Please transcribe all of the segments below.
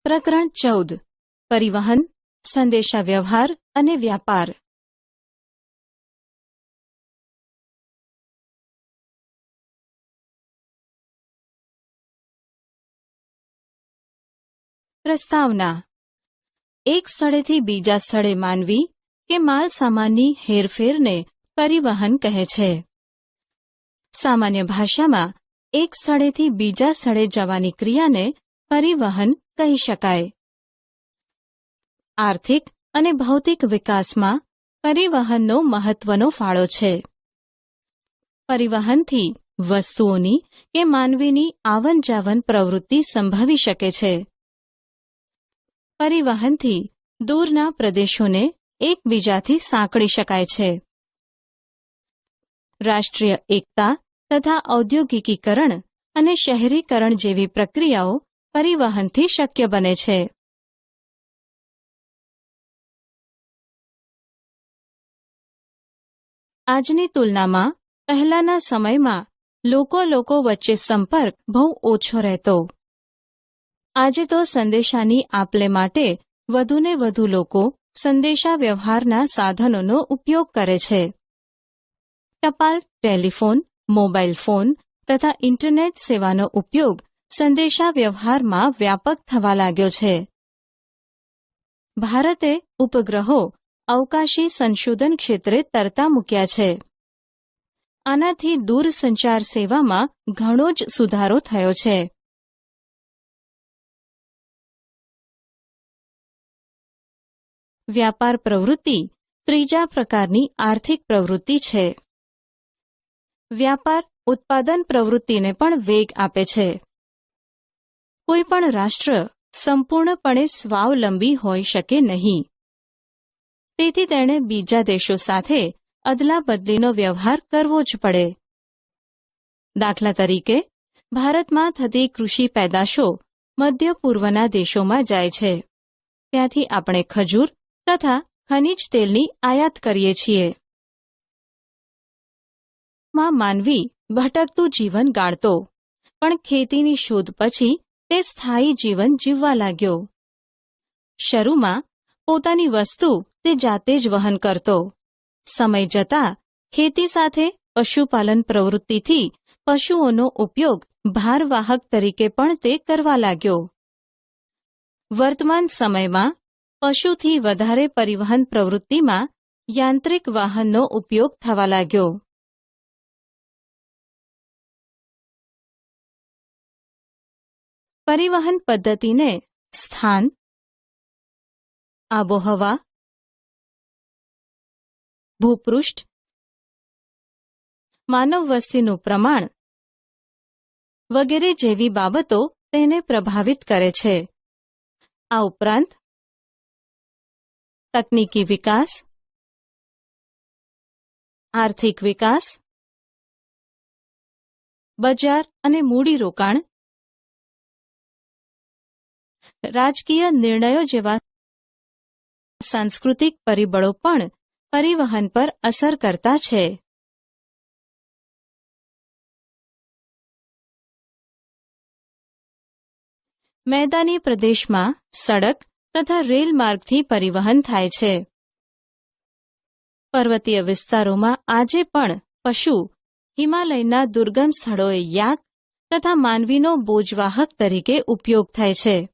પ્રકરણ 14 પરિવહન, સંદેશાવ્યવહાર અને વ્યાપાર. પ્રસ્તાવના. એક સ્થળેથી બીજા સ્થળે માનવી કે માલ સામાનની હેરફેરને પરિવહન કહે છે. સામાન્ય ભાષામાં એક સ્થળેથી બીજા સ્થળે જવાની ક્રિયાને પરિવહન કહી શકાય. આર્થિક અને ભૌતિક વિકાસમાં પરિવહનનો મહત્વનો ફાળો છે. પરિવહનથી વસ્તુઓની કે માનવીની આવન જાવન પ્રવૃત્તિ સંભવી શકે છે. પરિવહનથી દૂરના પ્રદેશોને એકબીજાથી સાંકળી શકાય છે. રાષ્ટ્રીય એકતા તથા ઔદ્યોગિકીકરણ અને શહેરીકરણ જેવી પ્રક્રિયાઓ પરિવહનથી શક્ય બને છે. આજની તુલનામાં પહેલાના સમયમાં લોકો વચ્ચે સંપર્ક બહુ ઓછો રહેતો. આજે તો સંદેશાની આપ-લે માટે વધુને વધુ લોકો સંદેશા વ્યવહારના સાધનોનો ઉપયોગ કરે છે. ટપાલ, ટેલિફોન, મોબાઈલ ફોન તથા ઇન્ટરનેટ સેવાનો ઉપયોગ સંદેશા વ્યવહારમાં વ્યાપક થવા લાગ્યો છે. ભારતે ઉપગ્રહો અવકાશી સંશોધન ક્ષેત્રે તરતા મૂક્યા છે. આનાથી દૂરસંચાર સેવામાં ઘણો જ સુધારો થયો છે. વ્યાપાર પ્રવૃત્તિ ત્રીજા પ્રકારની આર્થિક પ્રવૃત્તિ છે. વ્યાપાર ઉત્પાદન પ્રવૃત્તિને પણ વેગ આપે છે. કોઈપણ રાષ્ટ્ર સંપૂર્ણપણે સ્વાવલંબી હોઈ શકે નહીં. તેથી તેણે બીજા દેશો સાથે અદલાબદલીનો વ્યવહાર કરવો જ પડે. દાખલા તરીકે, ભારતમાં થતી કૃષિ પેદાશો મધ્ય પૂર્વના દેશોમાં જાય છે. ત્યાંથી આપણે ખજૂર તથા ખનિજ તેલની આયાત કરીએ છીએ. માનવી ભટકતું જીવન ગાળતો, પણ ખેતીની શોધ પછી તે સ્થાયી જીવન જીવવા લાગ્યો. શરૂમાં પોતાની વસ્તુ તે જાતે જ વહન કરતો. સમય જતાં ખેતી સાથે પશુપાલન પ્રવૃત્તિથી પશુઓનો ઉપયોગ ભારવાહક તરીકે પણ તે કરવા લાગ્યો. વર્તમાન સમયમાં પશુથી વધારે પરિવહન પ્રવૃત્તિમાં યાંત્રિક વાહનનો ઉપયોગ થવા લાગ્યો. પરિવહન પદ્ધતિને સ્થાન, આબોહવા, ભૂપૃષ્ઠ, માનવ વસ્તીનું પ્રમાણ વગેરે જેવી બાબતો તેને પ્રભાવિત કરે છે. આ ઉપરાંત તકનીકી વિકાસ, આર્થિક વિકાસ, બજાર અને મૂડીરોકાણ, રાજકીય નિર્ણયો જેવા સાંસ્કૃતિક પરિબળો પણ પરિવહન પર અસર કરતા છે. મેદાની પ્રદેશમાં સડક તથા રેલ માર્ગથી પરિવહન થાય છે. પર્વતીય વિસ્તારોમાં આજે પણ પશુ હિમાલયના દુર્ગમ સ્થળોએ યાક તથા માનવીનો બોજવાહક તરીકે ઉપયોગ થાય છે.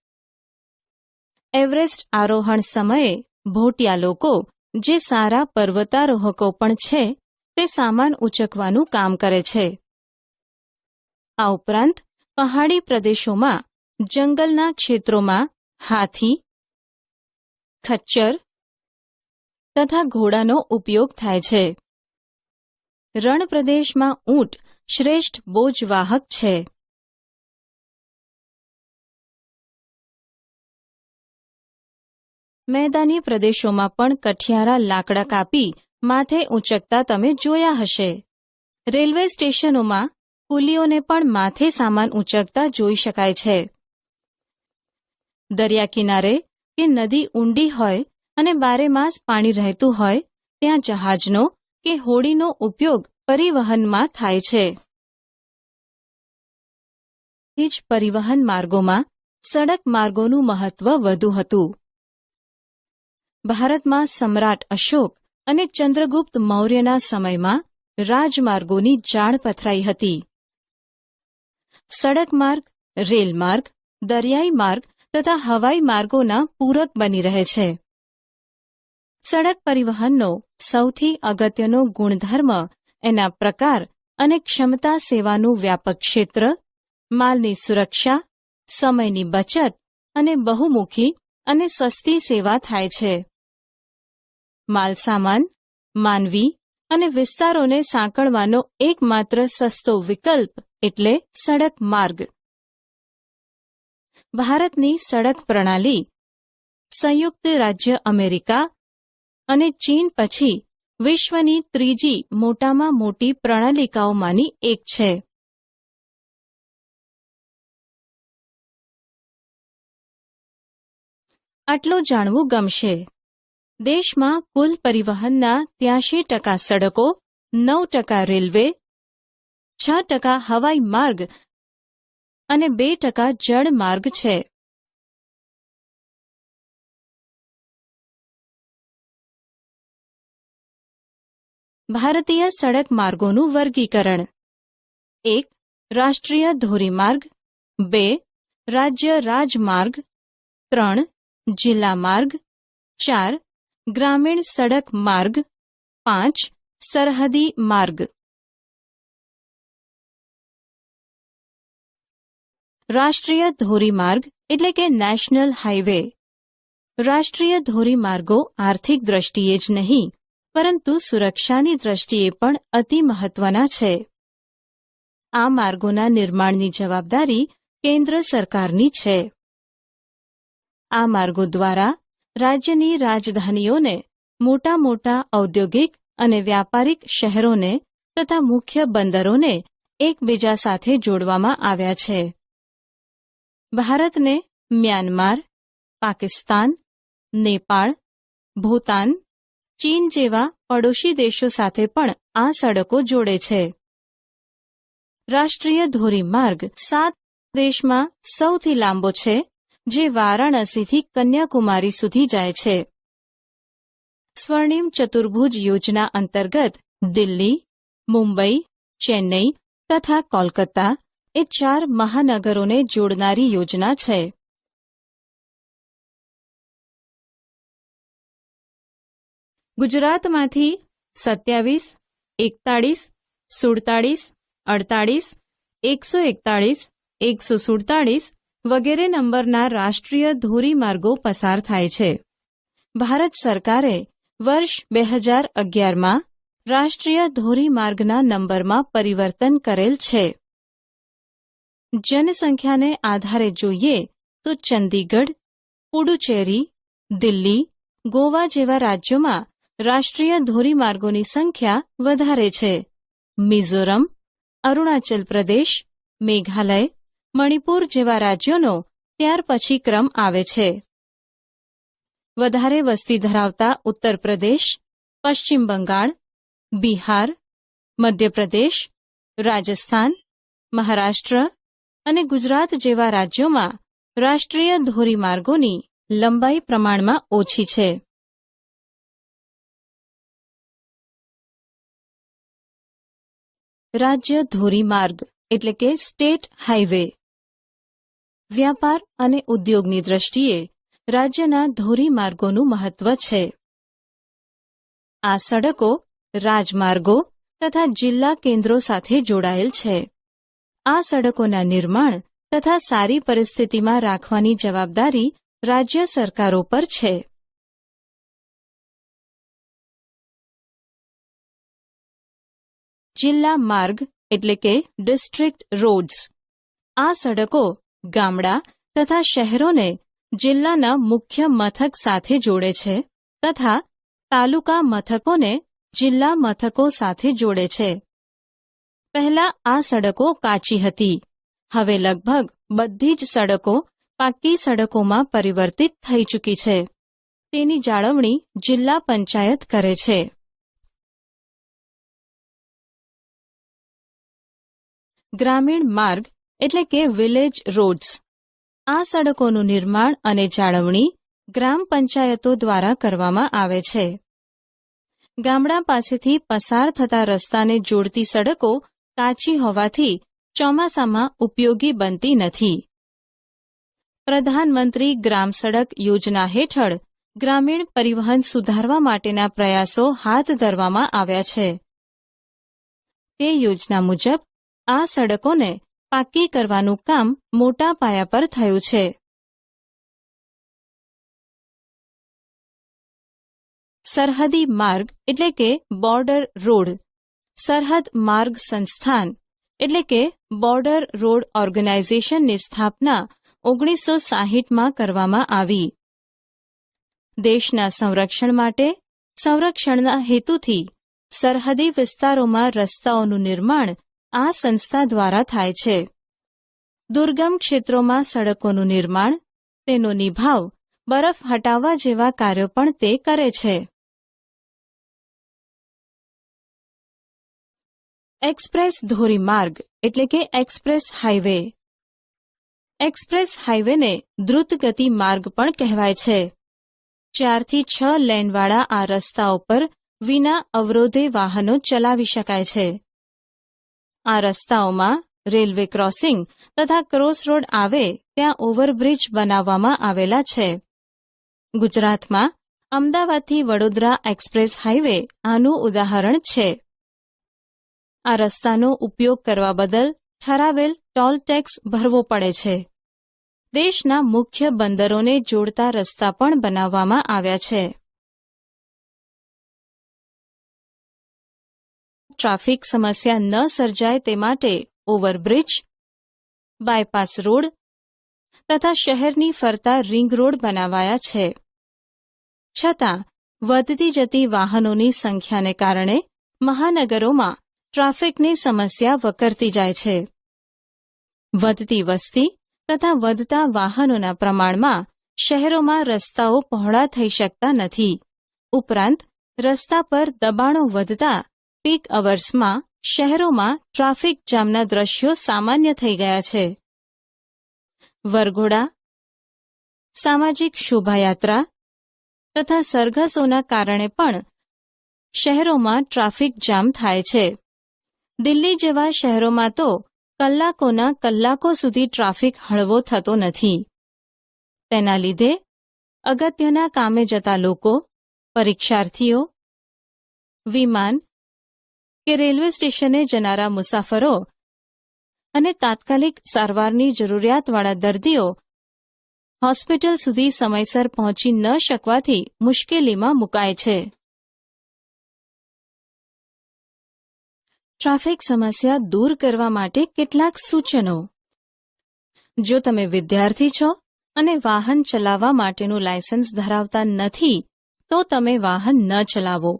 એવરેસ્ટ આરોહણ સમયે ભોટિયા લોકો, જે સારા પર્વતારોહકો પણ છે, તે સામાન ઉચકવાનું કામ કરે છે. આ ઉપરાંત પહાડી પ્રદેશોમાં જંગલના ક્ષેત્રોમાં હાથી, ખચ્ચર તથા ઘોડાનો ઉપયોગ થાય છે. રણ પ્રદેશમાં ઊંટ શ્રેષ્ઠ બોજવાહક છે. મેદાની પ્રદેશોમાં પણ કઠિયારા લાકડા કાપી માથે ઊંચકતા તમે જોયા હશે. રેલવે સ્ટેશનોમાં કુલીઓને પણ માથે સામાન ઊંચકતા જોઈ શકાય છે. દરિયા કિનારે કે નદી ઊંડી હોય અને બારેમાસ પાણી રહેતું હોય ત્યાં જહાજનો કે હોડીનો ઉપયોગ પરિવહનમાં થાય છે. જ પરિવહન માર્ગોમાં સડક માર્ગોનું મહત્વ વધુ હતું. ભારતમાં સમ્રાટ અશોક અને ચંદ્રગુપ્ત મૌર્યના સમયમાં રાજમાર્ગોની જાળ પથરાઈ હતી. સડક માર્ગ, રેલ માર્ગ, દરિયાઈ માર્ગ તથા હવાઈ માર્ગોના પૂરક બની રહે છે. સડક પરિવહનનો સૌથી અગત્યનો ગુણધર્મ એના પ્રકાર અને ક્ષમતા સેવાનું વ્યાપક ક્ષેત્ર, માલની સુરક્ષા, સમયની બચત અને બહુમુખી અને સસ્તી સેવા થાય છે. માલસામાન, માનવી અને વિસ્તારોને સાંકળવાનો એકમાત્ર સસ્તો વિકલ્પ એટલે સડક માર્ગ. ભારતની સડક પ્રણાલી સંયુક્ત રાજ્ય અમેરિકા અને ચીન પછી વિશ્વની ત્રીજી મોટામાં મોટી પ્રણાલિકાઓમાંની એક છે. આટલું જાણવું ગમશે. દેશમાં કુલ પરિવહનના 83% સડકો, 9% રેલવે, 6% હવાઈ માર્ગ અને 2% જળ માર્ગ છે. ભારતીય સડક માર્ગોનું વર્ગીકરણ: 1. રાષ્ટ્રીય ધોરીમાર્ગ, 2. રાજ્ય રાજમાર્ગ, 3. જિલ્લા માર્ગ, 4. ગ્રામીણ સડક માર્ગ, 5. સરહદી માર્ગ. રાષ્ટ્રીય ધોરીમાર્ગ એટલે કે નેશનલ હાઈવે. રાષ્ટ્રીય ધોરીમાર્ગો આર્થિક દ્રષ્ટિએ જ નહીં પરંતુ સુરક્ષાની દ્રષ્ટિએ પણ અતિ મહત્વના છે. આ માર્ગોના નિર્માણની જવાબદારી કેન્દ્ર સરકારની છે. આ માર્ગો દ્વારા રાજ્યની રાજધાનીઓને, મોટા મોટા ઔદ્યોગિક અને વ્યાપારિક શહેરોને તથા મુખ્ય બંદરોને એકબીજા સાથે જોડવામાં આવ્યા છે. ભારતને મ્યાનમાર, પાકિસ્તાન, નેપાળ, ભૂતાન, ચીન જેવા પડોશી દેશો સાથે પણ આ સડકો જોડે છે. રાષ્ટ્રીય ધોરીમાર્ગ 7 દેશમાં સૌથી લાંબો છે, જે વારાણસીથી કન્યાકુમારી સુધી જાય છે. સ્વર્ણિમ ચતુર્ભુજ યોજના અંતર્ગત દિલ્હી, મુંબઈ, ચેન્નઈ તથા કોલકાતા એ 4 મહાનગરોને જોડનારી યોજના છે. ગુજરાતમાંથી 27, 41, 47, 48, 141, 147 વગેરે નંબરના રાષ્ટ્રીય ધોરીમાર્ગો પસાર થાય છે. ભારત સરકારે વર્ષ 2011માં રાષ્ટ્રીય ધોરીમાર્ગના નંબરમાં પરિવર્તન કરેલ છે. જનસંખ્યાને આધારે જોઈએ તો ચંદીગઢ, પુડુચેરી, દિલ્હી, ગોવા જેવા રાજ્યોમાં રાષ્ટ્રીય ધોરીમાર્ગોની સંખ્યા વધારે છે. મિઝોરમ, અરુણાચલ પ્રદેશ, મેઘાલય, મણિપુર જેવા રાજ્યોનો ત્યાર પછી ક્રમ આવે છે. વધારે વસ્તી ધરાવતા ઉત્તર પ્રદેશ, પશ્ચિમ બંગાળ, બિહાર, મધ્યપ્રદેશ, રાજસ્થાન, મહારાષ્ટ્ર અને ગુજરાત જેવા રાજ્યોમાં રાષ્ટ્રીય ધોરીમાર્ગોની લંબાઈ પ્રમાણમાં ઓછી છે. રાજ્ય ધોરીમાર્ગ એટલે કે સ્ટેટ હાઈવે. વ્યાપાર અને ઉદ્યોગની દ્રષ્ટિએ રાજ્યના ધોરીમાર્ગોનું મહત્વ છે. આ સડકો રાજમાર્ગો તથા જિલ્લા કેન્દ્રો સાથે જોડાયેલ છે. આ સડકોના નિર્માણ તથા સારી પરિસ્થિતિમાં રાખવાની જવાબદારી રાજ્ય સરકારો પર છે. જિલ્લા માર્ગ એટલે કે ડિસ્ટ્રિક્ટ રોડ્સ. આ સડકો ગામડા તથા શહેરોને જિલ્લાના મુખ્ય મથક સાથે જોડે છે તથા તાલુકા મથકોને જિલ્લા મથકો સાથે જોડે છે. પહેલા આ સડકો કાચી હતી. હવે લગભગ બધી જ સડકો પાક્કી સડકોમાં પરિવર્તિત થઈ ચૂકી છે. તેની જાળવણી જિલ્લા પંચાયત કરે છે. ગ્રામીણ માર્ગ એટલે કે વિલેજ રોડ્સ. આ સડકોનું નિર્માણ અને જાળવણી ગ્રામ પંચાયતો દ્વારા કરવામાં આવે છે. ગામડા પાસેથી પસાર થતા રસ્તાને જોડતી સડકો કાચી હોવાથી ચોમાસામાં ઉપયોગી બનતી નથી. પ્રધાનમંત્રી ગ્રામ સડક યોજના હેઠળ ગ્રામીણ પરિવહન સુધારવા માટેના પ્રયાસો હાથ ધરવામાં આવ્યા છે. તે યોજના મુજબ આ સડકોને પાક્કી કરવાનું કામ મોટા પાયા પર થયું છે. સરહદી માર્ગ એટલે કે બોર્ડર રોડ. સરહદ માર્ગ સંસ્થાન એટલે કે બોર્ડર રોડ ઓર્ગેનાઇઝેશનની સ્થાપના 1960માં કરવામાં આવી. દેશના સંરક્ષણ માટે સંરક્ષણના હેતુથી સરહદી વિસ્તારોમાં રસ્તાઓનું નિર્માણ આ સંસ્થા દ્વારા થાય છે. દુર્ગમ ક્ષેત્રોમાં સડકોનું નિર્માણ, તેનો નિભાવ, બરફ હટાવવા જેવા કાર્યો પણ તે કરે છે. એક્સપ્રેસ ધોરીમાર્ગ એટલે કે એક્સપ્રેસ હાઇવે. એક્સપ્રેસ હાઇવેને દ્રુતગતિ માર્ગ પણ કહેવાય છે. 4 થી 6 લેનવાળા આ રસ્તાઓ પર વિના અવરોધે વાહનો ચલાવી શકાય છે. આ રસ્તાઓમાં રેલવે ક્રોસિંગ તથા ક્રોસ રોડ આવે ત્યાં ઓવરબ્રિજ બનાવવામાં આવેલા છે. ગુજરાતમાં અમદાવાદથી વડોદરા એક્સપ્રેસ હાઇવે આનું ઉદાહરણ છે. આ રસ્તાનો ઉપયોગ કરવા બદલ ઠરાવેલ ટોલ ટેક્સ ભરવો પડે છે. દેશના મુખ્ય બંદરોને જોડતા રસ્તા પણ બનાવવામાં આવ્યા છે. ટ્રાફિક સમસ્યા ન સર્જાય તે માટે ઓવરબ્રિજ, બાયપાસ રોડ તથા શહેરની ફરતા રિંગ રોડ બનાવાયા છે. છતાં વધતી જતી વાહનોની સંખ્યાને કારણે મહાનગરોમાં ટ્રાફિકની સમસ્યા વકરતી જાય છે. વધતી વસ્તી તથા વધતા વાહનોના પ્રમાણમાં શહેરોમાં રસ્તાઓ પહોળા થઈ શકતા નથી. ઉપરાંત રસ્તા પર દબાણો વધતા પીક અવર્સમાં શહેરોમાં ટ્રાફિક જામના દ્રશ્યો સામાન્ય થઈ ગયા છે. વરઘોડા, સામાજિક શોભાયાત્રા તથા સરઘસોના કારણે પણ શહેરોમાં ટ્રાફિક જામ થાય છે. દિલ્હી જેવા શહેરોમાં તો કલાકોના કલાકો સુધી ટ્રાફિક હળવો થતો નથી. તેના લીધે અગત્યના કામે જતા લોકો, પરીક્ષાર્થીઓ, વિમાન કે રેલવે સ્ટેશને જનારા મુસાફરો અને તાત્કાલિક સારવારની જરૂરિયાતવાળા દર્દીઓ હોસ્પિટલ સુધી સમયસર પહોંચી ન શકવાથી મુશ્કેલીમાં મુકાય છે. ટ્રાફિક સમસ્યા દૂર કરવા માટે કેટલાક સૂચનો. જો તમે વિદ્યાર્થી છો અને વાહન ચલાવવા માટેનું લાયસન્સ ધરાવતા નથી તો તમે વાહન ન ચલાવો.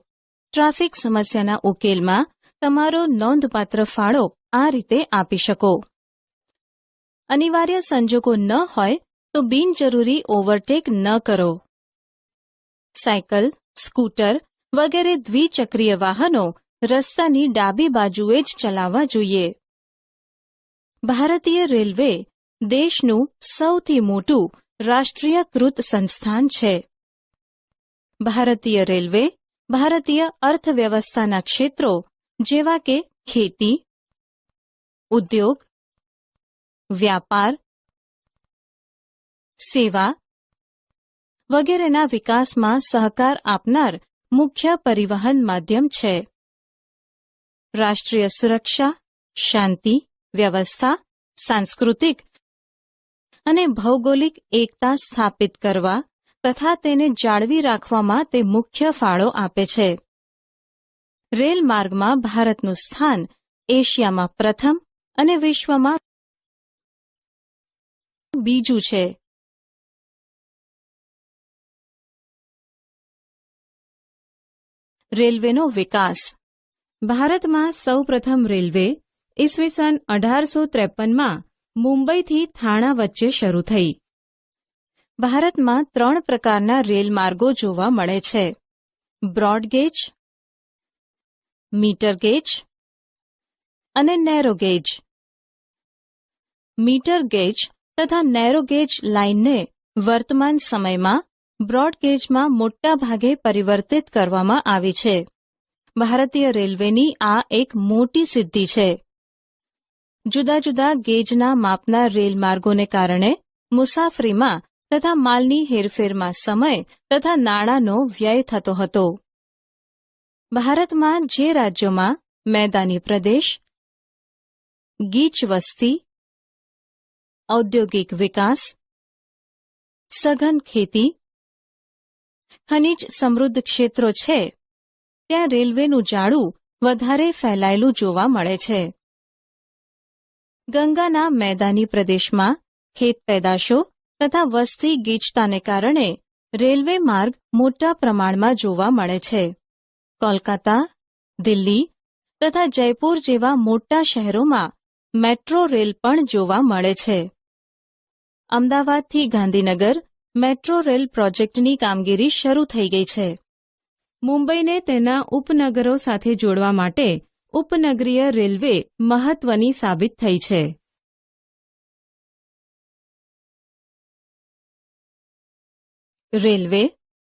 ટ્રાફિક સમસ્યાના ઉકેલમાં તમારો નોંધપાત્ર ફાળો આ રીતે આપી શકો. અનિવાર્ય સંજોગો ન હોય તો બિનજરૂરી ઓવરટેક ન કરો. સાયકલ, સ્કૂટર વગેરે દ્વિચક્રીય વાહનો રસ્તાની ડાબી બાજુએ જ ચલાવવા જોઈએ. ભારતીય રેલવે દેશનું સૌથી મોટું રાષ્ટ્રીયકૃત સંસ્થાન છે. ભારતીય રેલવે ભારતીય અર્થવ્યવસ્થાના ક્ષેત્રો જેવા કે ખેતી, ઉદ્યોગ, વ્યાપાર, સેવા વગેરેના વિકાસમાં સહકાર આપનાર મુખ્ય પરિવહન માધ્યમ છે. રાષ્ટ્રીય સુરક્ષા, શાંતિ, વ્યવસ્થા, સાંસ્કૃતિક અને ભૌગોલિક એકતા સ્થાપિત કરવા તથા તેને જાળવી રાખવામાં તે મુખ્ય ફાળો આપે છે. રેલ માર્ગમાં ભારતનું સ્થાન એશિયામાં પ્રથમ અને વિશ્વમાં બીજું છે. રેલવેનો વિકાસ. ભારતમાં સૌપ્રથમ રેલવે ઈસવીસન 1853માં મુંબઈથી થાણા વચ્ચે શરૂ થઈ. ભારતમાં 3 પ્રકારના રેલમાર્ગો જોવા મળે છે: બ્રોડગેજ, મીટર ગેજ અને નેરો ગેજ. મીટર ગેજ તથા નેરોગેજ લાઇનને વર્તમાન સમયમાં બ્રોડગેજમાં મોટા ભાગે પરિવર્તિત કરવામાં આવી છે. ભારતીય રેલવેની આ એક મોટી સિદ્ધિ છે. જુદા જુદા ગેજના માપના રેલમાર્ગોને કારણે મુસાફરીમાં તથા માલની હેરફેરમાં સમય તથા નાણાંનો વ્યય થતો હતો. ભારતમાં જે રાજ્યોમાં મેદાની પ્રદેશ, ગીચ વસ્તી, ઔદ્યોગિક વિકાસ, સઘન ખેતી, ખનિજ સમૃદ્ધ ક્ષેત્રો છે, ત્યાં રેલવેનું જાળું વધારે ફેલાયેલું જોવા મળે છે. ગંગાના મેદાની પ્રદેશમાં ખેત પેદાશો તથા વસ્તી ગીચતાને કારણે રેલવે માર્ગ મોટા પ્રમાણમાં જોવા મળે છે. કોલકાતા, દિલ્હી તથા જયપુર જેવા મોટા શહેરોમાં મેટ્રો રેલ પણ જોવા મળે છે. અમદાવાદથી ગાંધીનગર મેટ્રો રેલ પ્રોજેક્ટની કામગીરી શરૂ થઈ ગઈ છે. મુંબઈને તેના ઉપનગરો સાથે જોડવા માટે ઉપનગરીય રેલવે મહત્વની સાબિત થઈ છે. રેલવે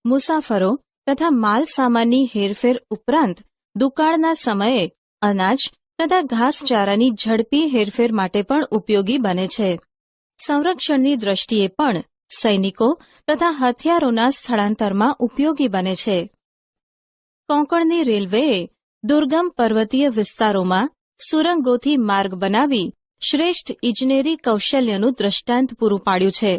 મુસાફરો તથા માલ સામાનની હેરફેર ઉપરાંત દુકાળના સમયે અનાજ તથા ઘાસચારાની ઝડપી હેરફેર માટે પણ ઉપયોગી બને છે. સંરક્ષણની દ્રષ્ટિએ પણ સૈનિકો તથા હથિયારોના સ્થળાંતરમાં ઉપયોગી બને છે. કોંકણની રેલવેએ દુર્ગમ પર્વતીય વિસ્તારોમાં સુરંગોથી માર્ગ બનાવી શ્રેષ્ઠ ઇજનેરી કૌશલ્યનું દ્રષ્ટાંત પૂરું પાડ્યું છે.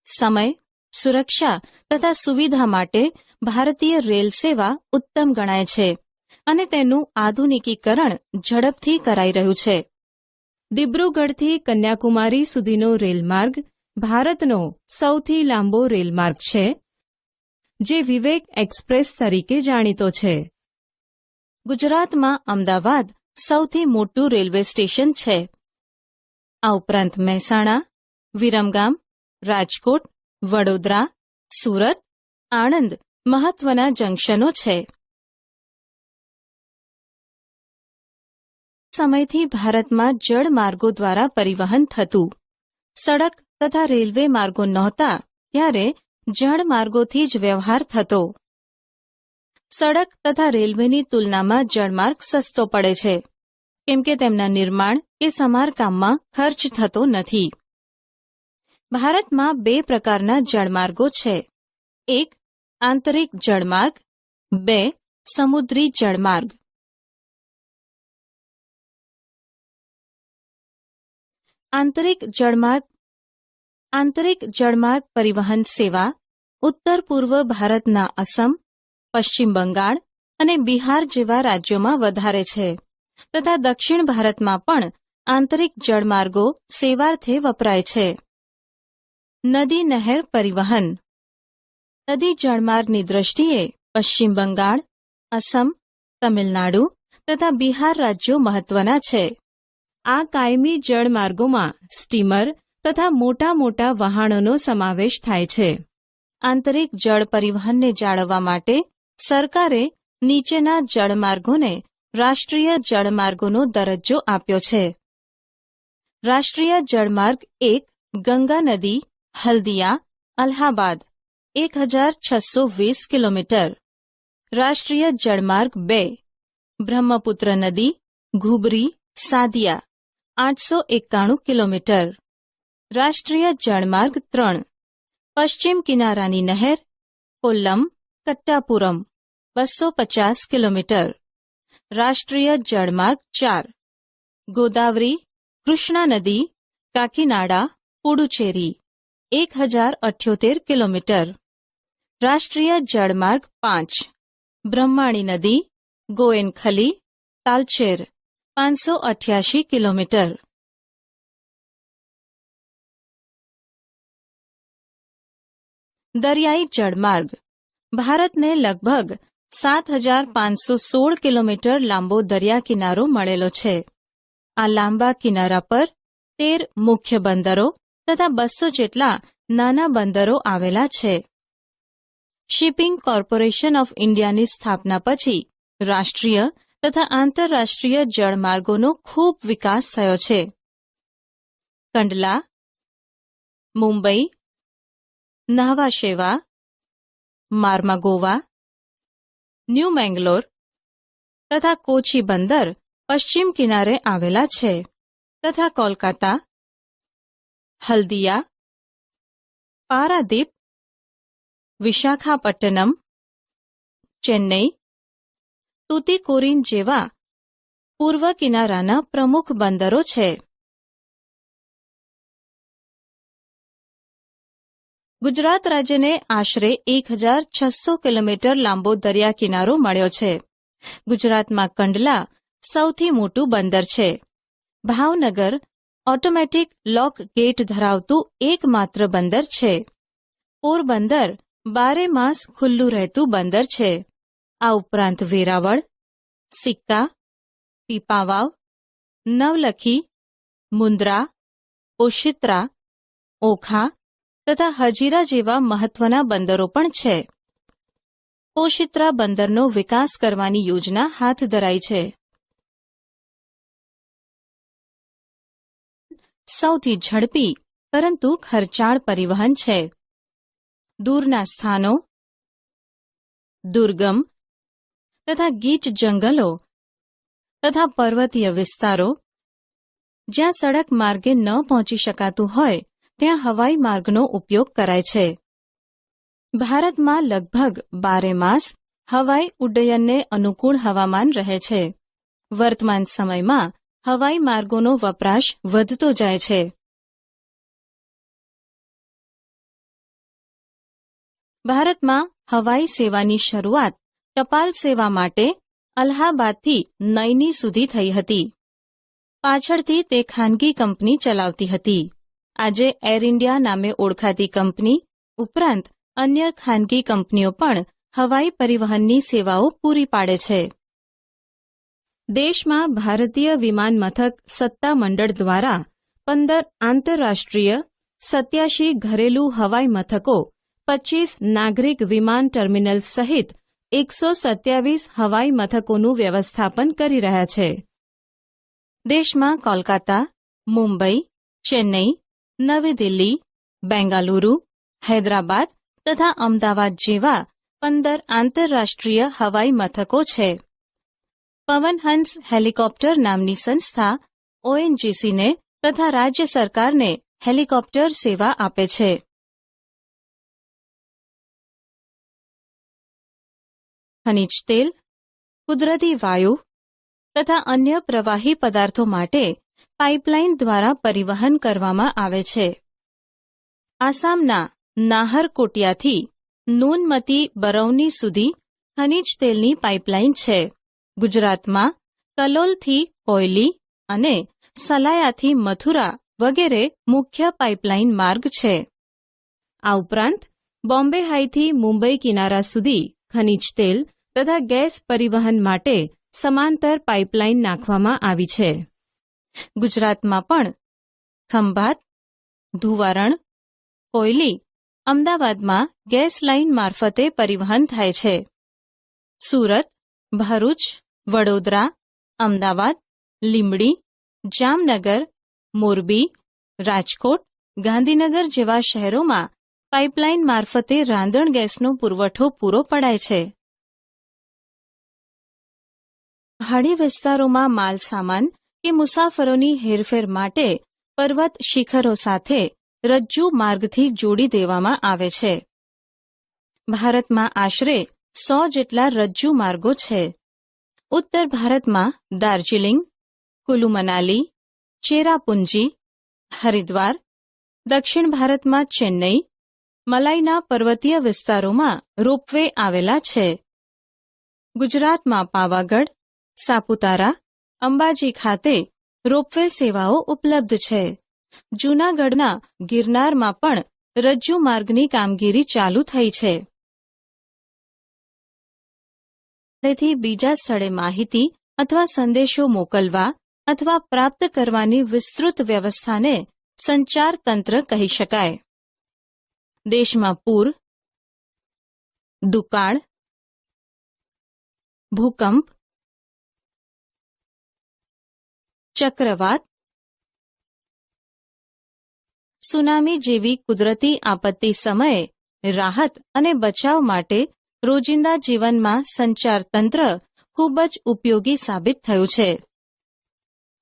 સમય, સુરક્ષા તથા સુવિધા માટે ભારતીય રેલ સેવા ઉત્તમ ગણાય છે અને તેનું આધુનિકીકરણ ઝડપથી કરાઈ રહ્યું છે. દિબ્રુગઢથી કન્યાકુમારી સુધીનો રેલમાર્ગ ભારતનો સૌથી લાંબો રેલમાર્ગ છે, જે વિવેક એક્સપ્રેસ તરીકે જાણીતો છે. ગુજરાતમાં અમદાવાદ સૌથી મોટું રેલવે સ્ટેશન છે. આ ઉપરાંત મહેસાણા, વિરમગામ, રાજકોટ, વડોદરા, સુરત, આણંદ મહત્વના જંકશનો છે. સમયથી ભારતમાં જળમાર્ગો દ્વારા પરિવહન થતું. સડક તથા રેલવે માર્ગો નહોતા ત્યારે જળમાર્ગોથી જ વ્યવહાર થતો. સડક તથા રેલવેની તુલનામાં જળમાર્ગ સસ્તો પડે છે, કેમ કે તેમના નિર્માણ કે સમારકામમાં ખર્ચ થતો નથી. ભારતમાં 2 પ્રકારના જળમાર્ગો છે. 1. આંતરિક જળમાર્ગ, 2. સમુદ્રી જળમાર્ગ. આંતરિક જળમાર્ગ પરિવહન સેવા ઉત્તર પૂર્વ ભારતના અસમ, પશ્ચિમ બંગાળ અને બિહાર જેવા રાજ્યોમાં વધારે છે તથા દક્ષિણ ભારતમાં પણ આંતરિક જળમાર્ગો સેવાર્થે વપરાય છે. નદી નહેર પરિવહન. નદી જળમાર્ગની દ્રષ્ટિએ પશ્ચિમ બંગાળ, અસમ, તમિલનાડુ તથા બિહાર રાજ્યો મહત્વના છે. આ કાયમી જળમાર્ગોમાં સ્ટીમર તથા મોટા મોટા વહાણોનો સમાવેશ થાય છે. આંતરિક જળ પરિવહનને જાળવવા માટે સરકારે નીચેના જળમાર્ગોને રાષ્ટ્રીય જળમાર્ગોનો દરજ્જો આપ્યો છે. રાષ્ટ્રીય જળમાર્ગ 1 ગંગા નદી, હલ્દિયા, અલ્હાબાદ 1620 કિલોમીટર. રાષ્ટ્રીય જળમાર્ગ 2 બ્રહ્મપુત્ર નદી, ઘુબરી, સાદિયા 891 કિલોમીટર. રાષ્ટ્રીય જળમાર્ગ 3 પશ્ચિમ કિનારાની નહેર, કોલ્લમ, કટ્ટાપુરમ 250 કિલોમીટર. રાષ્ટ્રીય જળમાર્ગ 4 ગોદાવરી, કૃષ્ણા નદી, કાકીનાડા, પુડુચેરી 1078 કિલોમીટર. રાષ્ટ્રીય જળમાર્ગ 5 બ્રહ્માણી નદી, ગોએનખલી, તાલચેર 588 કિલોમીટર. દરિયાઈ જળમાર્ગ. ભારતને લગભગ 7516 કિલોમીટર લાંબો દરિયા કિનારો મળેલો છે. આ લાંબા કિનારા પર 13 મુખ્ય બંદરો તથા 200 જેટલા નાના બંદરો આવેલા છે. શિપિંગ કોર્પોરેશન ઓફ ઇન્ડિયાની સ્થાપના પછી રાષ્ટ્રીય તથા આંતરરાષ્ટ્રીય જળમાર્ગોનો ખૂબ વિકાસ થયો છે. કંડલા, મુંબઈ, નાહવા શેવા, માર્માગોવા, ન્યૂ મેંગલોર તથા કોચી બંદર પશ્ચિમ કિનારે આવેલા છે તથા કોલકાતા, હલ્દિયા, પારાદીપ, વિશાખાપટ્ટનમ, ચેન્નઈ, તુતીકોરીન જેવા પૂર્વ કિનારાના પ્રમુખ બંદરો છે. ગુજરાત રાજ્યને આશરે 1,600 કિલોમીટર લાંબો દરિયા કિનારો મળ્યો છે. ગુજરાતમાં કંડલા સૌથી મોટું બંદર છે. ભાવનગર ઓટોમેટિક લોક ગેટ ધરાવતું એકમાત્ર બંદર છે. પોરબંદર 12 માસ ખુલ્લું રહેતું બંદર છે. આ ઉપરાંત વેરાવળ, સિક્કા, પીપાવાવ, નવલખી, મુન્દ્રા, ઓશિત્રા, ઓખા તથા હજીરા જેવા મહત્વના બંદરો પણ છે. ઓશિત્રા બંદરનો વિકાસ કરવાની યોજના હાથ ધરાઈ છે. સૌથી ઝડપી પરંતુ ખર્ચાળ પરિવહન છે. દૂરના સ્થાનો, દુર્ગમ તથા ગીચ જંગલો તથા પર્વતીય વિસ્તારો, જ્યાં સડક માર્ગે ન પહોંચી શકાતું હોય ત્યાં હવાઈ માર્ગનો ઉપયોગ કરાય છે. ભારતમાં લગભગ 12 માસ હવાઈ ઉડ્ડયનને અનુકૂળ હવામાન રહે છે. વર્તમાન સમયમાં હવાઈ માર્ગોનો વપરાશ વધતો જાય છે. ભારતમાં હવાઈ સેવાની શરૂઆત ટપાલ સેવા માટે અલ્હાબાદથી નૈની સુધી થઈ હતી. પાછળથી તે ખાનગી કંપની ચલાવતી હતી. આજે એર ઇન્ડિયા નામે ઓળખાતી કંપની ઉપરાંત અન્ય ખાનગી કંપનીઓ પણ હવાઈ પરિવહનની સેવાઓ પૂરી પાડે છે. દેશમાં ભારતીય વિમાન મથક સત્તા મંડળ દ્વારા 15 આંતરરાષ્ટ્રીય, 87 ઘરેલું હવાઈ મથકો, 25 નાગરિક વિમાન ટર્મિનલ સહિત 127 હવાઈ મથકોનું વ્યવસ્થાપન કરી રહ્યા છે. દેશમાં કોલકાતા, મુંબઈ, ચેન્નઈ, નવી દિલ્હી, બેંગાલુરુ, હૈદરાબાદ તથા અમદાવાદ જેવા 15 આંતરરાષ્ટ્રીય હવાઈ મથકો છે. પવનહંસ હેલિકોપ્ટર નામની સંસ્થા ઓએનજીસીને તથા રાજ્ય સરકારને હેલિકોપ્ટર સેવા આપે છે. ખનિજ તેલ, કુદરતી વાયુ તથા અન્ય પ્રવાહી પદાર્થો માટે પાઇપલાઇન દ્વારા પરિવહન કરવામાં આવે છે. આસામના નાહરકોટિયાથી નૂનમતી બરૌની સુધી ખનિજ તેલની પાઇપલાઇન છે. ગુજરાતમાં કલોલથી કોયલી અને સલાયાથી મથુરા વગેરે મુખ્ય પાઇપલાઇન માર્ગ છે. આ ઉપરાંત બોમ્બે હાઈથી મુંબઈ કિનારા સુધી ખનિજ તેલ તથા ગેસ પરિવહન માટે સમાંતર પાઇપલાઇન નાખવામાં આવી છે. ગુજરાતમાં પણ ખંભાત, ધુવારણ, કોયલી, અમદાવાદમાં ગેસ લાઇન મારફતે પરિવહન થાય છે. સુરત, ભરૂચ, વડોદરા, અમદાવાદ, લીંબડી, જામનગર, મોરબી, રાજકોટ, ગાંધીનગર જેવા શહેરોમાં પાઇપલાઇન મારફતે રાંધણ ગેસનો પુરવઠો પૂરો પડાય છે. પહાડી વિસ્તારોમાં માલસામાન કે મુસાફરોની હેરફેર માટે પર્વત શિખરો સાથે રજ્જુ માર્ગથી જોડી દેવામાં આવે છે. ભારતમાં આશરે 100 જેટલા રજ્જુ માર્ગો છે. ઉત્તર ભારતમાં દાર્જિલિંગ, કુલુ મનાલી, ચેરાપુંજી, હરિદ્વાર, દક્ષિણ ભારતમાં ચેન્નઈ, મલાઈના પર્વતીય વિસ્તારોમાં રોપવે આવેલા છે. ગુજરાતમાં પાવાગઢ, સાપુતારા, અંબાજી ખાતે રોપવે સેવાઓ ઉપલબ્ધ છે. જૂનાગઢના ગિરનારમાં પણ રજ્જુ માર્ગની કામગીરી ચાલુ થઈ છે. તેથી બીજા સ્થળે માહિતી અથવા સંદેશો મોકલવા અથવા પ્રાપ્ત કરવાની વિસ્તૃત વ્યવસ્થાને સંચાર તંત્ર કહી શકાય. દેશમાં પૂર, દુકાળ, ભૂકંપ, ચક્રવાત, સુનામી જેવી કુદરતી આપત્તિ સમયે રાહત અને બચાવ માટે રોજિંદા જીવનમાં સંચાર તંત્ર ખૂબ જ ઉપયોગી સાબિત થયું છે.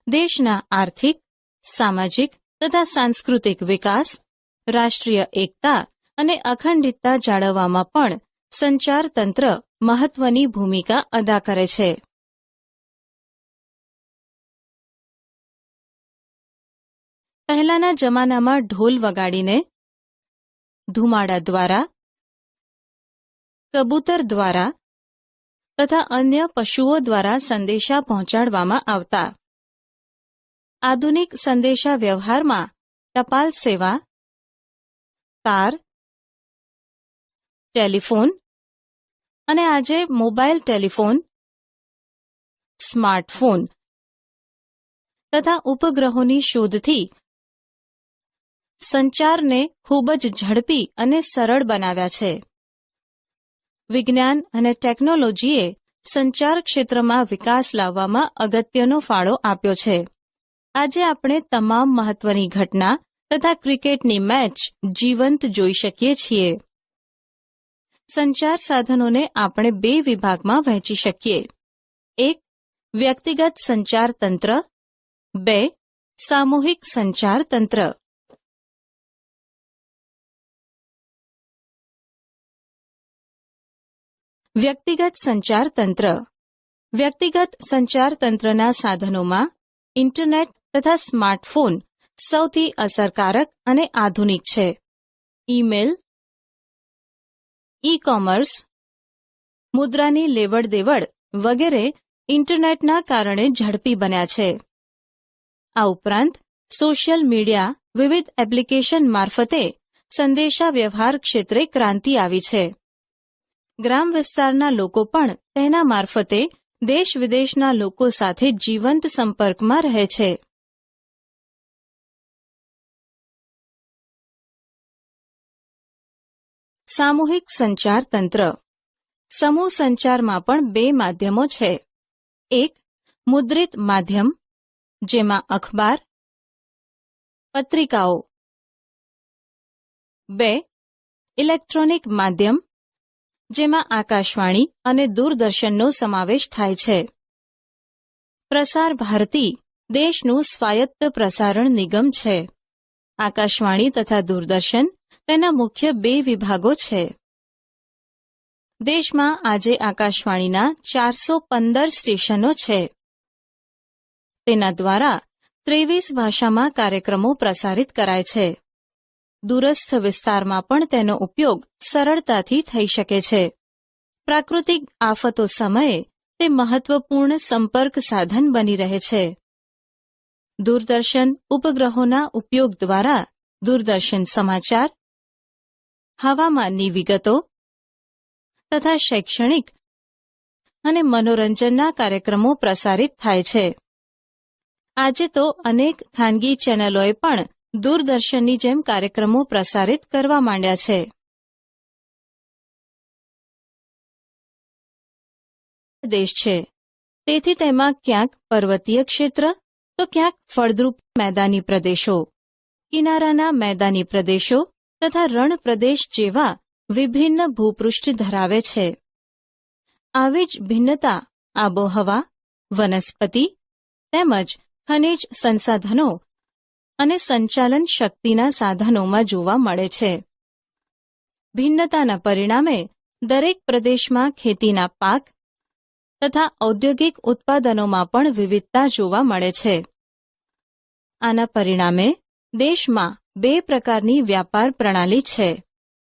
દેશના આર્થિક, સામાજિક તથા સાંસ્કૃતિક વિકાસ, રાષ્ટ્રીય એકતા અને અખંડિતતા જાળવવામાં પણ સંચાર તંત્ર મહત્વની ભૂમિકા અદા કરે છે. પહેલાના જમાનામાં ઢોલ વગાડીને, ધુમાડા દ્વારા, કબૂતર દ્વારા તથા અન્ય પશુઓ દ્વારા સંદેશા પહોંચાડવામાં આવતા. આધુનિક સંદેશા વ્યવહારમાં ટપાલ સેવા, તાર, ટેલિફોન અને આજે મોબાઈલ ટેલિફોન, સ્માર્ટફોન તથા ઉપગ્રહોની શોધથી સંચારને ખૂબ જ ઝડપી અને સરળ બનાવ્યા છે. વિજ્ઞાન અને ટેકનોલોજીએ સંચાર ક્ષેત્રમાં વિકાસ લાવવામાં અગત્યનો ફાળો આપ્યો છે. આજે આપણે તમામ મહત્વની ઘટના તથા ક્રિકેટની મેચ જીવંત જોઈ શકીએ છીએ. સંચાર સાધનોને આપણે બે વિભાગમાં વહેંચી શકીએ. 1. વ્યક્તિગત સંચાર તંત્ર. 2. સામૂહિક સંચાર તંત્ર. વ્યક્તિગત સંચાર તંત્ર. વ્યક્તિગત સંચાર તંત્રના સાધનોમાં ઇન્ટરનેટ તથા સ્માર્ટફોન સૌથી અસરકારક અને આધુનિક છે. ઈમેલ, ઈ-કોમર્સ, મુદ્રાની લેવડ-દેવડ વગેરે ઇન્ટરનેટના કારણે ઝડપી બન્યા છે. આ ઉપરાંત સોશિયલ મીડિયા વિવિધ એપ્લિકેશન મારફતે સંદેશા વ્યવહાર ક્ષેત્રે ક્રાંતિ આવી છે. ગ્રામ વિસ્તારના લોકો પણ તેના મારફતે દેશ વિદેશના લોકો સાથે જીવંત સંપર્કમાં રહે છે. સામૂહિક સંચાર તંત્ર. સમૂહ સંચારમાં પણ બે માધ્યમો છે. 1. મુદ્રિત માધ્યમ, જેમાં અખબાર, પત્રિકાઓ. 2. ઇલેક્ટ્રોનિક માધ્યમ, જેમાં આકાશવાણી અને દૂરદર્શનનો સમાવેશ થાય છે. પ્રસાર ભારતી દેશનું સ્વાયત્ત પ્રસારણ નિગમ છે. આકાશવાણી તથા દૂરદર્શન તેના મુખ્ય બે વિભાગો છે. દેશમાં આજે આકાશવાણીના 415 સ્ટેશનો છે. તેના દ્વારા 23 ભાષામાં કાર્યક્રમો પ્રસારિત કરાય છે. દૂરસ્થ વિસ્તારમાં પણ તેનો ઉપયોગ સરળતાથી થઈ શકે છે. પ્રાકૃતિક આફતો સમયે તે મહત્વપૂર્ણ સંપર્ક સાધન બની રહે છે. દૂરદર્શન ઉપગ્રહોના ઉપયોગ દ્વારા દૂરદર્શન સમાચાર, હવામાનની વિગતો તથા શૈક્ષણિક અને મનોરંજનના કાર્યક્રમો પ્રસારિત થાય છે. આજે તો અનેક ખાનગી ચેનલોએ પણ દૂરદર્શનની જેમ કાર્યક્રમો પ્રસારિત કરવા માંડ્યા છે. દેશ છે, તેથી તેમાં ક્યાંક પર્વતીય ક્ષેત્ર તો ક્યાંક ફળદ્રુપ મેદાની પ્રદેશો, કિનારાના મેદાની પ્રદેશો તથા રણ પ્રદેશ જેવા વિભિન્ન ભૂપૃષ્ઠ ધરાવે છે. આવી જ ભિન્નતા આબોહવા, વનસ્પતિ તેમજ ખનિજ સંસાધનો અને સંચાલન શક્તિના સાધનોમાં જોવા મળે છે. ભિન્નતાના પરિણામે દરેક પ્રદેશમાં ખેતીના પાક તથા ઔદ્યોગિક ઉત્પાદનોમાં પણ વિવિધતા જોવા મળે છે. આના પરિણામે દેશમાં બે પ્રકારની વ્યાપાર પ્રણાલી છે.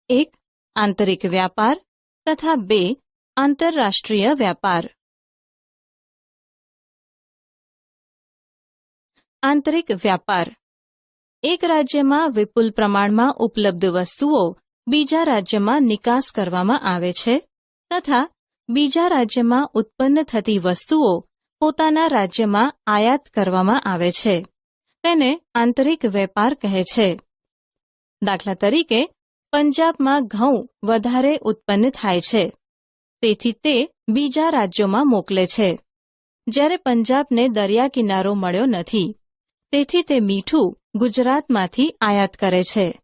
1. આંતરિક વ્યાપાર તથા 2. આંતરરાષ્ટ્રીય વ્યાપાર. આંતરિક વ્યાપાર. એક રાજ્યમાં વિપુલ પ્રમાણમાં ઉપલબ્ધ વસ્તુઓ બીજા રાજ્યમાં નિકાસ કરવામાં આવે છે તથા બીજા રાજ્યમાં ઉત્પન્ન થતી વસ્તુઓ પોતાના રાજ્યમાં આયાત કરવામાં આવે છે. તેને આંતરિક વેપાર કહે છે. દાખલા તરીકે પંજાબમાં ઘઉં વધારે ઉત્પન્ન થાય છે, તેથી તે બીજા રાજ્યોમાં મોકલે છે. જ્યારે પંજાબને દરિયા કિનારો મળ્યો નથી, તેથી તે મીઠું ગુજરાતમાંથી આયાત કરે છે.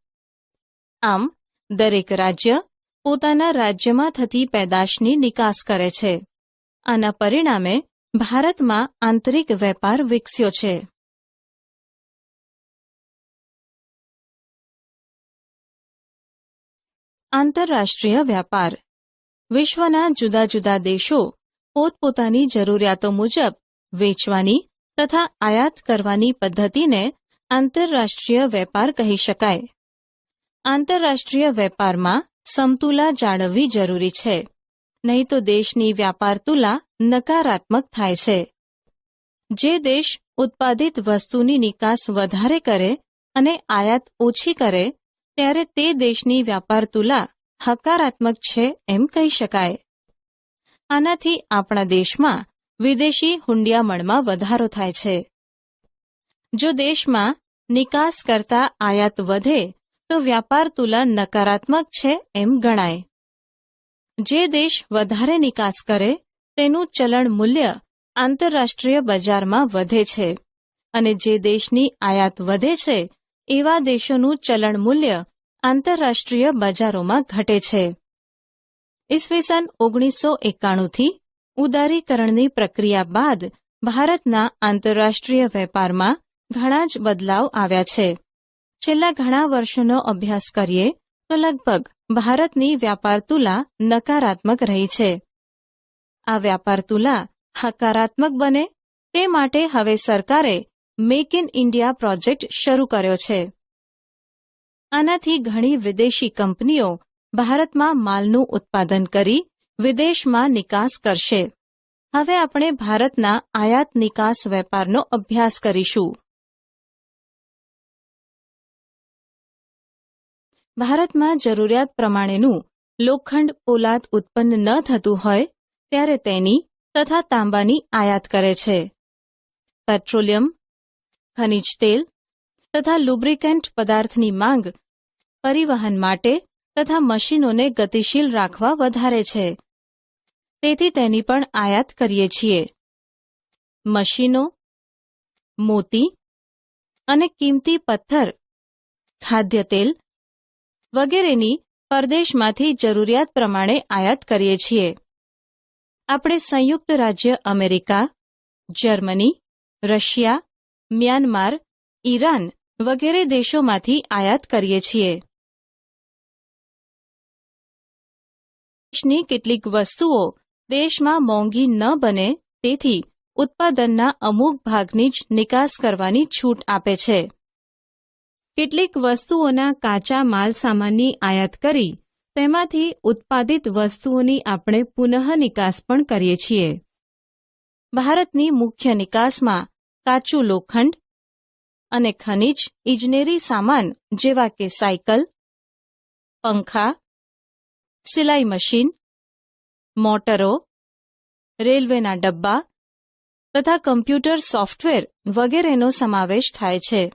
આમ દરેક રાજ્ય પોતાના રાજ્યમાં થતી પેદાશની નિકાસ કરે છે. આના પરિણામે ભારતમાં આંતરિક વેપાર વિકસ્યો છે. આંતરરાષ્ટ્રીય વ્યાપાર. વિશ્વના જુદા જુદા દેશો પોતપોતાની જરૂરિયાતો મુજબ વેચવાની તથા આયાત કરવાની પદ્ધતિને આંતરરાષ્ટ્રીય વેપાર કહી શકાય. આંતરરાષ્ટ્રીય વેપારમાં સમતુલા જાળવવી જરૂરી છે, નહીં તો દેશની વ્યાપાર તુલા નકારાત્મક થાય છે. જે દેશ ઉત્પાદિત વસ્તુની નિકાસ વધારે કરે અને આયાત ઓછી કરે ત્યારે તે દેશની વ્યાપાર તુલા હકારાત્મક છે એમ કહી શકાય. આનાથી આપણા દેશમાં વિદેશી હુંડિયામણમાં વધારો થાય છે. જો દેશમાં નિકાસ કરતા આયાત વધે તો વ્યાપાર તુલા નકારાત્મક છે એમ ગણાય. જે દેશ વધારે નિકાસ કરે તેનું ચલણ મૂલ્ય આંતરરાષ્ટ્રીય બજારમાં વધે છે અને જે દેશની આયાત વધે છે એવા દેશોનું ચલણ મૂલ્ય આંતરરાષ્ટ્રીય બજારોમાં ઘટે છે. ઈસવીસન 1991થી ઉદારીકરણની પ્રક્રિયા બાદ ભારતના આંતરરાષ્ટ્રીય વેપારમાં ઘણા જ બદલાવ આવ્યા છે. છેલ્લા ઘણા વર્ષોનો અભ્યાસ કરીએ તો લગભગ ભારતની વ્યાપાર તુલા નકારાત્મક રહી છે. આ વ્યાપાર તુલા હકારાત્મક બને તે માટે હવે સરકારે મેક ઇન ઇન્ડિયા પ્રોજેક્ટ શરૂ કર્યો છે. આનાથી ઘણી વિદેશી કંપનીઓ ભારતમાં માલનું ઉત્પાદન કરી વિદેશમાં નિકાસ કરશે. હવે આપણે ભારતના આયાત નિકાસ વેપારનો અભ્યાસ કરીશું. ભારતમાં જરૂરિયાત પ્રમાણેનું લોખંડ પોલાદ ઉત્પન્ન ન થતું હોય ત્યારે તેની તથા તાંબાની આયાત કરે છે. પેટ્રોલિયમ, ખનિજ તેલ તથા લુબ્રિકેન્ટ પદાર્થની માંગ પરિવહન માટે તથા મશીનોને ગતિશીલ રાખવા વધારે છે. તેથી તેની પણ આયાત કરીએ છીએ. મશીનો, મોતી અને કિંમતી પથ્થર, ખાદ્ય તેલ વગેરેની પરદેશમાંથી જરૂરિયાત પ્રમાણે આયાત કરીએ છીએ. આપણે સંયુક્ત રાજ્ય America, Germany, Russia, Myanmar, Iran વગેરે દેશોમાંથી આયાત કરીએ છીએ. દેશની કેટલીક વસ્તુઓ દેશમાં મોંઘી ન બને તેથી ઉત્પાદનના અમુક ભાગની જ નિકાસ કરવાની છૂટ આપે છે. કેટલીક વસ્તુઓના કાચા માલ સામાનની આયાત કરી તેમાંથી ઉત્પાદિત વસ્તુઓની આપણે પુનઃ નિકાસ પણ કરીએ છીએ. ભારતની મુખ્ય નિકાસમાં કાચું લોખંડ અને ખનિજ ઇજનેરી સામાન જેવા કે સાયકલ, પંખા, સિલાઈ મશીન, મોટરો, રેલવેના ડબ્બા તથા કમ્પ્યુટર સોફ્ટવેર વગેરેનો સમાવેશ થાય છે.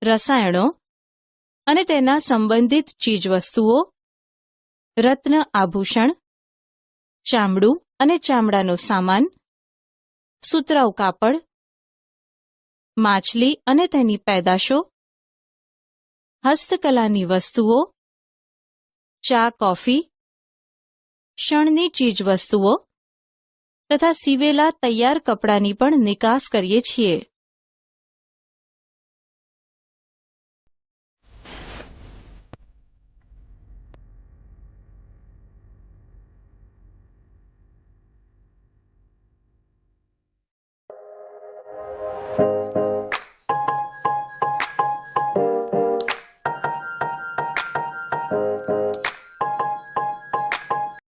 રસાયણો અને તેના સંબંધિત ચીજવસ્તુઓ, રત્ન આભૂષણ, ચામડું અને ચામડાનો સામાન, સુતરાઉ કાપડ, માછલી અને તેની પેદાશો, હસ્તકલાની વસ્તુઓ, ચા કોફી, શણની ચીજવસ્તુઓ તથા સીવેલા તૈયાર કપડાની પણ નિકાસ કરીએ છીએ.